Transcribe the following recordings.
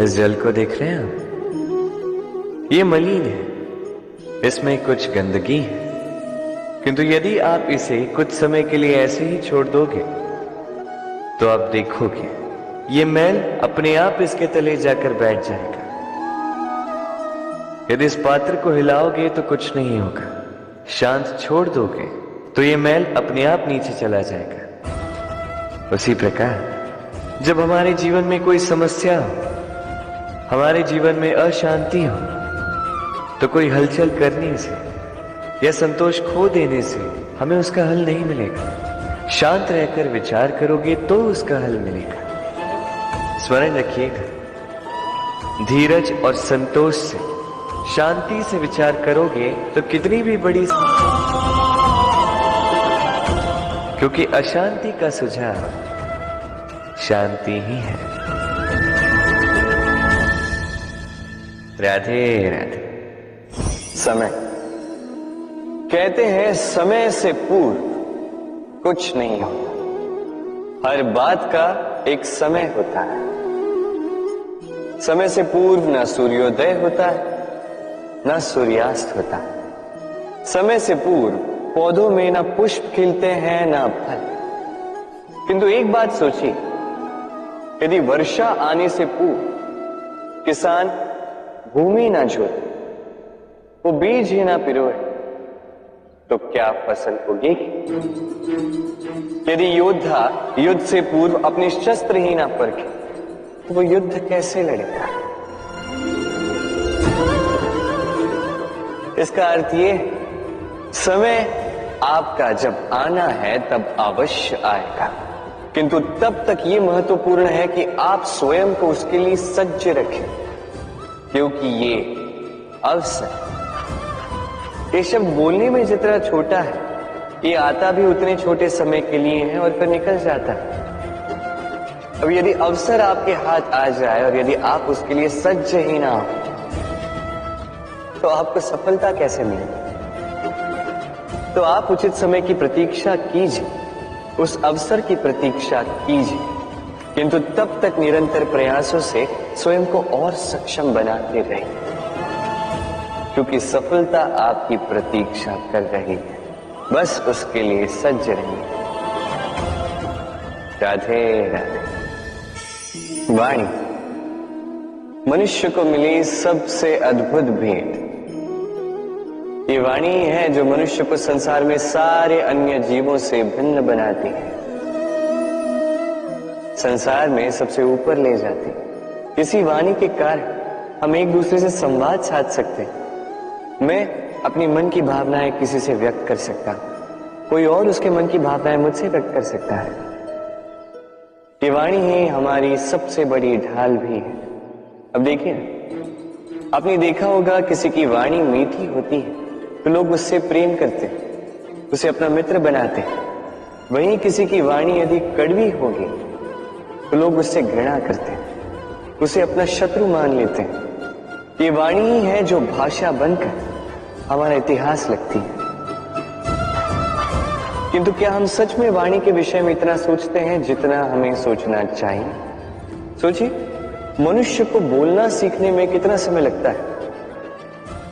इस जल को देख रहे हैं आप? ये मलिन है, इसमें कुछ गंदगी है, किंतु यदि आप इसे कुछ समय के लिए ऐसे ही छोड़ दोगे तो आप देखोगे ये मैल अपने आप इसके तले जाकर बैठ जाएगा। यदि इस पात्र को हिलाओगे तो कुछ नहीं होगा, शांत छोड़ दोगे तो ये मैल अपने आप नीचे चला जाएगा। उसी प्रकार जब हमारे जीवन में कोई समस्या हो, हमारे जीवन में अशांति हो, तो कोई हलचल करने से या संतोष खो देने से हमें उसका हल नहीं मिलेगा। शांत रहकर विचार करोगे तो उसका हल मिलेगा। स्मरण रखिएगा, धीरज और संतोष से, शांति से विचार करोगे तो कितनी भी बड़ी, क्योंकि अशांति का सुझाव शांति ही है। राधे राधे। समय, कहते हैं समय से पूर्व कुछ नहीं होता, हर बात का एक समय होता है। समय से पूर्व ना सूर्योदय होता है, ना सूर्यास्त होता है। समय से पूर्व पौधों में ना पुष्प खिलते हैं ना फल। किंतु एक बात सोचिए, यदि वर्षा आने से पूर्व किसान भूमि ना जोते, वो बीज ही ना पिरोए, तो क्या फसल होगी? यदि योद्धा युद्ध से पूर्व अपने शस्त्र ही ना परखे, तो वो युद्ध कैसे लड़ेगा? इसका अर्थ ये, समय आपका जब आना है तब अवश्य आएगा, किंतु तब तक ये महत्वपूर्ण है कि आप स्वयं को उसके लिए सज्ज रखें, क्योंकि ये अवसर, ये शब्द बोलने में जितना छोटा है, ये आता भी उतने छोटे समय के लिए है और फिर निकल जाता है। अब यदि अवसर आपके हाथ आ जाए और यदि आप उसके लिए सज्ज ही ना हो, तो आपको सफलता कैसे मिलेगी? तो आप उचित समय की प्रतीक्षा कीजिए, उस अवसर की प्रतीक्षा कीजिए, किंतु तब तक निरंतर प्रयासों से स्वयं को और सक्षम बनाते रहिए, क्योंकि सफलता आपकी प्रतीक्षा कर रही है। बस उसके लिए सज्ज रहिए। राधे राधे। वाणी मनुष्य को मिली सबसे अद्भुत भेंट। ये वाणी है जो मनुष्य को संसार में सारे अन्य जीवों से भिन्न बनाती है, संसार में सबसे ऊपर ले जाती है। इसी वाणी के कारण हम एक दूसरे से संवाद साध सकते हैं। मैं अपनी मन की भावनाएं किसी से व्यक्त कर सकता हूं, कोई और उसके मन की भावनाएं मुझसे व्यक्त कर सकता है। ये वाणी ही हमारी सबसे बड़ी ढाल भी है। अब देखिए, आपने देखा होगा किसी की वाणी मीठी होती है तो लोग उससे प्रेम करते हैं, उसे अपना मित्र बनाते हैं। वहीं किसी की वाणी यदि कड़वी होगी तो लोग उससे घृणा करते हैं, उसे अपना शत्रु मान लेते हैं। ये वाणी ही है जो भाषा बनकर हमारा इतिहास लगती है। किंतु क्या हम सच में वाणी के विषय में इतना सोचते हैं जितना हमें सोचना चाहिए? सोचिए, मनुष्य को बोलना सीखने में कितना समय लगता है?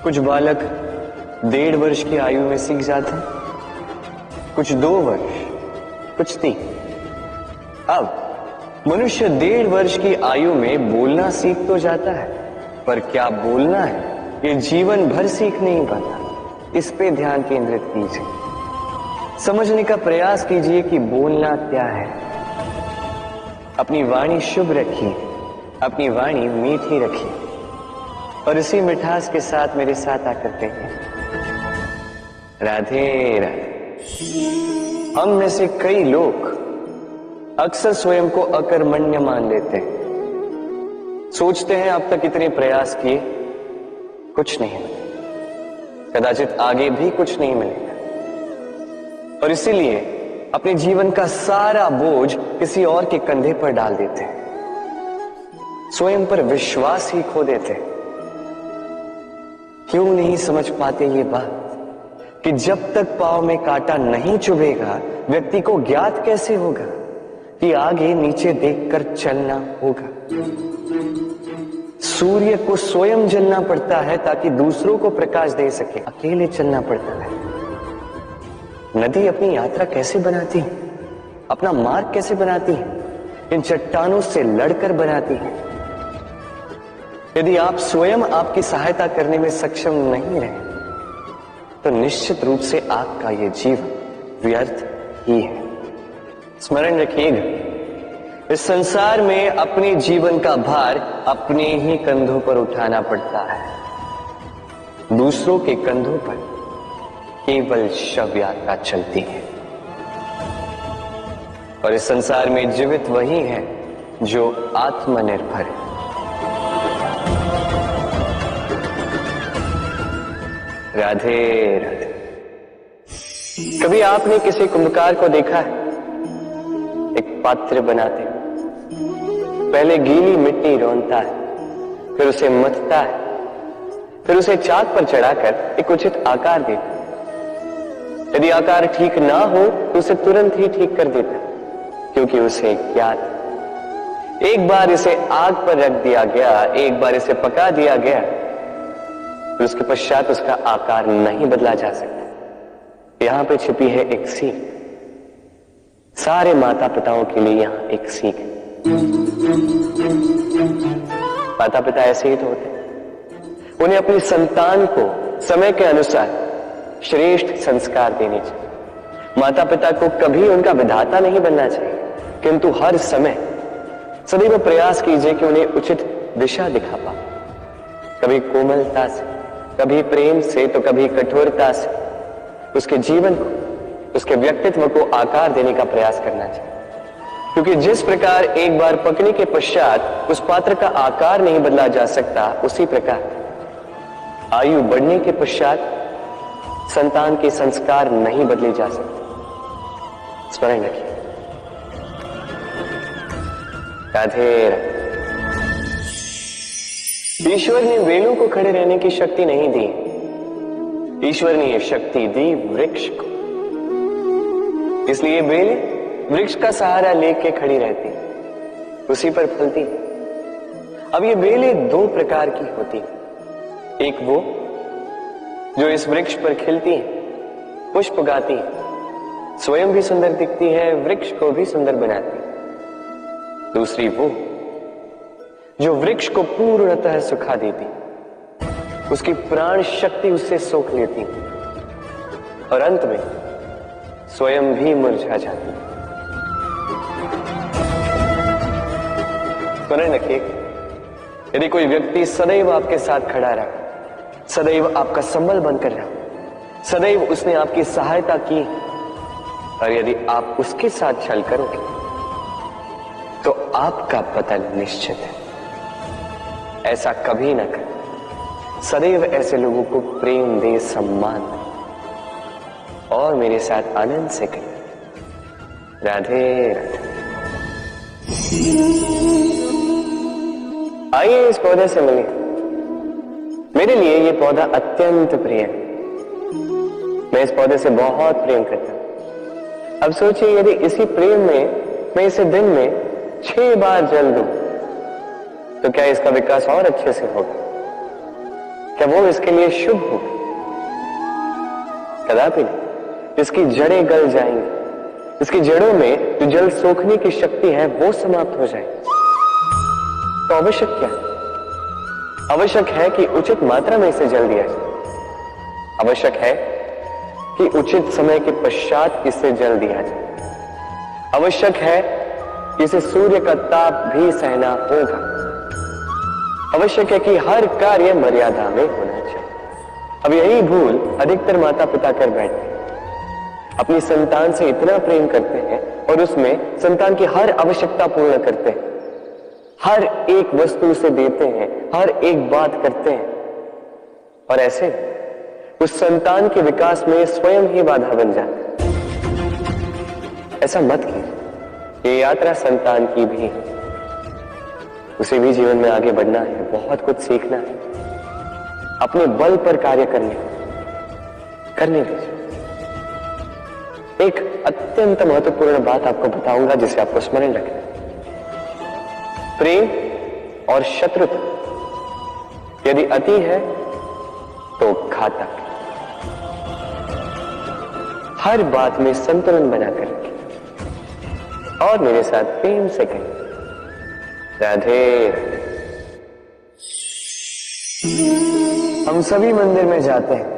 कुछ बालक 1.5 वर्ष की आयु में सीख जाते हैं, कुछ 2 वर्ष, कुछ 3। अब मनुष्य 1.5 वर्ष की आयु में बोलना सीख तो जाता है, पर क्या बोलना है ये जीवन भर सीख नहीं पाता। इस पे ध्यान केंद्रित कीजिए, समझने का प्रयास कीजिए कि बोलना क्या है। अपनी वाणी शुभ रखिए, अपनी वाणी मीठी रखिए, और इसी मिठास के साथ मेरे साथ आकर कहिए, राधे राधे। हम में से कई लोग अक्सर स्वयं को अकर्मण्य मान लेते हैं, सोचते हैं अब तक इतने प्रयास किए, कुछ नहीं मिला, कदाचित आगे भी कुछ नहीं मिलेगा, और इसीलिए अपने जीवन का सारा बोझ किसी और के कंधे पर डाल देते हैं, स्वयं पर विश्वास ही खो देते हैं। क्यों नहीं समझ पाते ये बात कि जब तक पांव में कांटा नहीं चुभेगा व्यक्ति को ज्ञात कैसे होगा कि आगे नीचे देखकर चलना होगा। सूर्य को स्वयं जलना पड़ता है ताकि दूसरों को प्रकाश दे सके, अकेले चलना पड़ता है। नदी अपनी यात्रा कैसे बनाती है, अपना मार्ग कैसे बनाती है? इन चट्टानों से लड़कर बनाती है। यदि आप स्वयं आपकी सहायता करने में सक्षम नहीं रहे तो निश्चित रूप से आपका यह जीवन व्यर्थ ही है। स्मरण रखिएगा, इस संसार में अपने जीवन का भार अपने ही कंधों पर उठाना पड़ता है। दूसरों के कंधों पर केवल शव यात्रा चलती है। और इस संसार में जीवित वही है जो आत्मनिर्भर है। राधे राधे। कभी आपने किसी कुंभकार को देखा है? एक पात्र बनाते हुए पहले गीली मिट्टी रौंदता है, फिर उसे मथता है, फिर उसे चाक पर चढ़ाकर एक उचित आकार देता है। यदि आकार ठीक ना हो तो उसे तुरंत ही ठीक कर देता है, क्योंकि उसे ज्ञात है। एक बार इसे आग पर रख दिया गया, एक बार इसे पका दिया गया, फिर उसके पश्चात उसका आकार नहीं बदला जा सकता। यहां पे छिपी है एक सीख। सारे माता पिताओं के लिए यहां एक सीख है। माता पिता ऐसे ही तो होते हैं। उन्हें अपनी संतान को समय के अनुसार श्रेष्ठ संस्कार देने चाहिए। माता पिता को कभी उनका विधाता नहीं बनना चाहिए, किंतु हर समय सदैव प्रयास कीजिए कि उन्हें उचित दिशा दिखा पाओ। कभी कोमलता से, कभी प्रेम से, तो कभी कठोरता से उसके जीवन को, उसके व्यक्तित्व को आकार देने का प्रयास करना चाहिए। क्योंकि जिस प्रकार एक बार पकने के पश्चात उस पात्र का आकार नहीं बदला जा सकता, उसी प्रकार आयु बढ़ने के पश्चात संतान के संस्कार नहीं बदले जा सकते। स्मरण रखिए। राधे राधे। ईश्वर ने वेलों को खड़े रहने की शक्ति नहीं दी, ईश्वर ने यह शक्ति दी वृक्ष को। इसलिए बेल वृक्ष का सहारा लेके खड़ी रहती, उसी पर फलती। अब ये बेलें दो प्रकार की होती, एक वो जो इस वृक्ष पर खिलती है, पुष्प गाती है, स्वयं भी सुंदर दिखती है, वृक्ष को भी सुंदर बनाती है। दूसरी वो जो वृक्ष को पूर्णतः सुखा देती, उसकी प्राण शक्ति उससे सोख लेती और अंत में स्वयं भी मुरझा जाती। स्मरण रखिए, यदि कोई व्यक्ति सदैव आपके साथ खड़ा रहा, सदैव आपका संबल बनकर रहा, सदैव उसने आपकी सहायता की, और यदि आप उसके साथ छल करोगे तो आपका पतन निश्चित है। ऐसा कभी न कर। सदैव ऐसे लोगों को प्रेम दे, सम्मान दे और मेरे साथ आनंद से करें। राधे राधे। आइए इस पौधे से मिलिए। मेरे लिए ये पौधा अत्यंत प्रिय है। मैं इस पौधे से बहुत प्रेम करता हूं। अब सोचिए, यदि इसी प्रेम में मैं इसे दिन में 6 बार जल दूं तो क्या इसका विकास और अच्छे से होगा? क्या वो इसके लिए शुभ होगा? कदापि नहीं। इसकी जड़ें गल जाएंगी, इसकी जड़ों में जो जल सोखने की शक्ति है वो समाप्त हो जाएगी। तो आवश्यक क्या है? आवश्यक है कि उचित मात्रा में इसे जल दिया जाए। आवश्यक है कि उचित समय के पश्चात इसे जल दिया जाए। आवश्यक है कि इसे सूर्य का ताप भी सहना होगा। आवश्यक है कि हर कार्य मर्यादा में होना चाहिए। अब यही भूल अधिकतर माता पिता कर बैठते हैं। अपनी संतान से इतना प्रेम करते हैं और उसमें संतान की हर आवश्यकता पूर्ण करते हैं, हर एक वस्तु उसे देते हैं, हर एक बात करते हैं, और ऐसे उस संतान के विकास में स्वयं ही बाधा बन जाते हैं। ऐसा मत कीजिए। ये यात्रा संतान की भी है। उसे भी जीवन में आगे बढ़ना है, बहुत कुछ सीखना है, अपने बल पर कार्य करने दीजिए। एक अत्यंत महत्वपूर्ण बात आपको बताऊंगा जिसे आपको स्मरण रखना। प्रेम और शत्रुता यदि अति है तो घातक। हर बात में संतुलन बनाकर रखें और मेरे साथ प्रेम से कहें राधे राधे। हम सभी मंदिर में जाते हैं,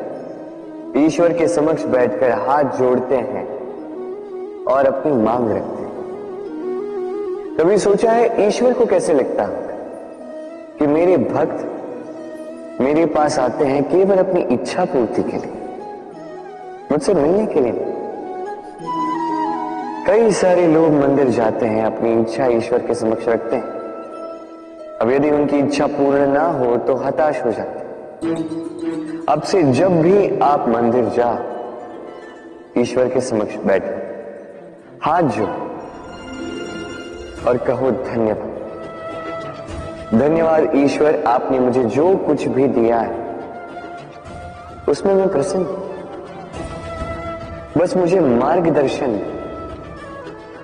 ईश्वर के समक्ष बैठकर हाथ जोड़ते हैं और अपनी मांग रखते हैं। कभी सोचा है ईश्वर को कैसे लगता होगा कि मेरे भक्त मेरे पास आते हैं केवल अपनी इच्छा पूर्ति के लिए, मुझसे मिलने के लिए। कई सारे लोग मंदिर जाते हैं, अपनी इच्छा ईश्वर के समक्ष रखते हैं। अब यदि उनकी इच्छा पूर्ण ना हो तो हताश हो जाते हैं। अब से जब भी आप मंदिर जाओ, ईश्वर के समक्ष बैठो, हाथ जोड़ो और कहो धन्यवाद। धन्यवाद ईश्वर, आपने मुझे जो कुछ भी दिया है उसमें मैं प्रसन्न हूं। बस मुझे मार्गदर्शन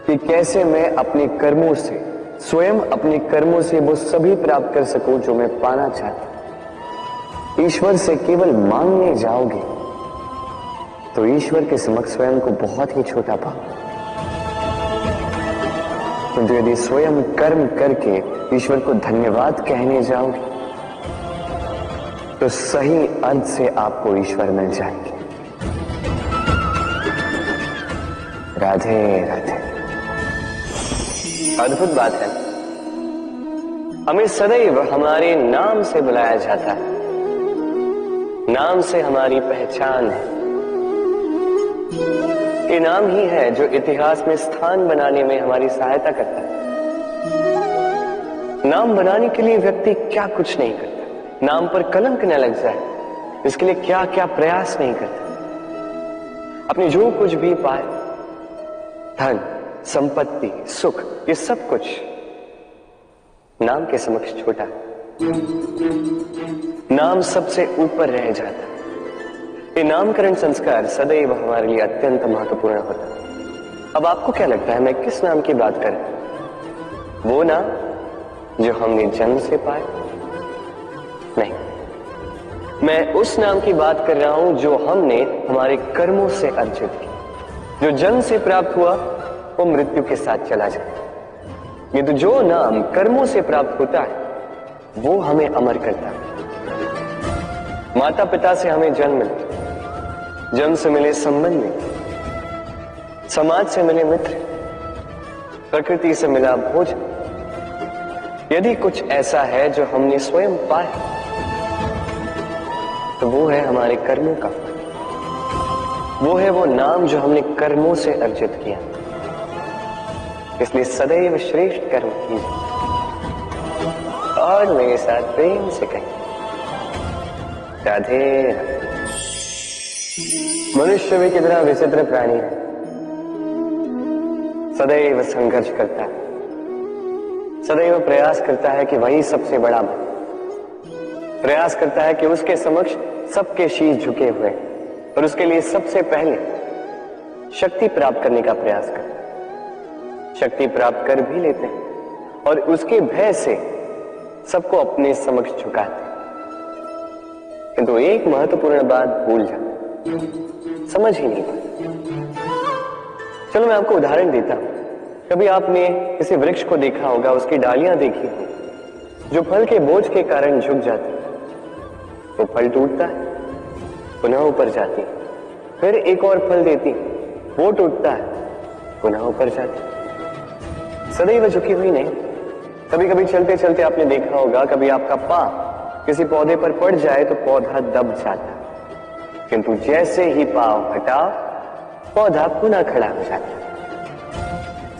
कि कैसे मैं अपने कर्मों से, स्वयं अपने कर्मों से वो सभी प्राप्त कर सकूं जो मैं पाना चाहता हूं। ईश्वर से केवल मांगने जाओगे तो ईश्वर के समक्ष स्वयं को बहुत ही छोटा पाओगे। किंतु यदि स्वयं कर्म करके ईश्वर को धन्यवाद कहने जाओगे तो सही अर्थ से आपको ईश्वर मिल जाएंगे। राधे राधे। अद्भुत बात है, हमें सदैव हमारे नाम से बुलाया जाता है। नाम से हमारी पहचान है। ये नाम ही है जो इतिहास में स्थान बनाने में हमारी सहायता करता है। नाम बनाने के लिए व्यक्ति क्या कुछ नहीं करता, नाम पर कलंक न लग जाए इसके लिए क्या क्या प्रयास नहीं करता। अपने जो कुछ भी पाए, धन, संपत्ति, सुख, ये सब कुछ नाम के समक्ष छोटा है। नाम सबसे ऊपर रह जाता है। ये नामकरण संस्कार सदैव हमारे लिए अत्यंत महत्वपूर्ण होता है। अब आपको क्या लगता है मैं किस नाम की बात कर रहा हूं? वो नाम जो हमने जन्म से पाया? नहीं, मैं उस नाम की बात कर रहा हूं जो हमने हमारे कर्मों से अर्जित किया। जो जन्म से प्राप्त हुआ वो मृत्यु के साथ चला जाता है। ये तो जो नाम कर्मों से प्राप्त होता है वो हमें अमर करता है। माता पिता से हमें जन्म मिलता, जन्म से मिले संबंध मिलते, समाज से मिले मित्र, प्रकृति से मिला भोजन। यदि कुछ ऐसा है जो हमने स्वयं पाया तो वो है हमारे कर्मों का फल। वो है वो नाम जो हमने कर्मों से अर्जित किया। इसलिए सदैव श्रेष्ठ कर्म कीजिए और मेरे साथ प्रेम से कहिए राधे राधे। मनुष्य भी कितना विचित्र प्राणी है, सदैव संघर्ष करता है, सदैव प्रयास करता है कि वही सबसे बड़ा बने, प्रयास करता है कि उसके समक्ष सबके शीश झुके हुए और उसके लिए सबसे पहले शक्ति प्राप्त करने का प्रयास करता है। शक्ति प्राप्त कर भी लेते हैं और उसके भय से सबको अपने समक्ष झुकाते हैं। किंतु एक महत्वपूर्ण बात भूल जाते, समझ ही नहीं पाते। चलो मैं आपको उदाहरण देता हूं। कभी आपने किसी वृक्ष को देखा होगा, उसकी डालियां देखी होंगी जो फल के बोझ के कारण झुक जाती है। वो फल टूटता है, पुनः ऊपर जाती है, फिर एक और फल देती है, वो टूटता है, पुनः ऊपर जाती है, सदैव झुकी हुई नहीं। कभी कभी चलते चलते आपने देखा होगा, कभी आपका पांव किसी पौधे पर पड़ जाए तो पौधा दब जाता है, किंतु जैसे ही पांव हटाओ पौधा पुनः खड़ा हो जाता है।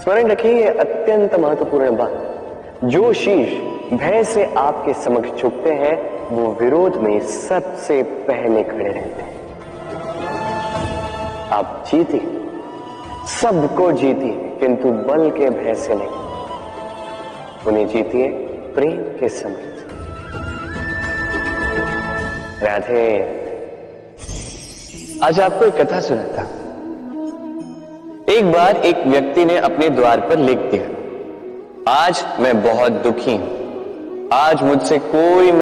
स्मरण रखिए, यह अत्यंत महत्वपूर्ण बात। जो शीश भय से आपके समक्ष झुकते हैं वो विरोध में सबसे पहले खड़े रहते हैं। आप जीती, सबको जीती, किंतु बल के भय से नहीं, उन्हें जीतिए प्रेम के समक्ष। राधे। आज आपको एक कथा सुनाता। एक बार एक व्यक्ति ने अपने द्वार पर लिख दिया, आज मैं बहुत दुखी हूं, आज मुझसे कोई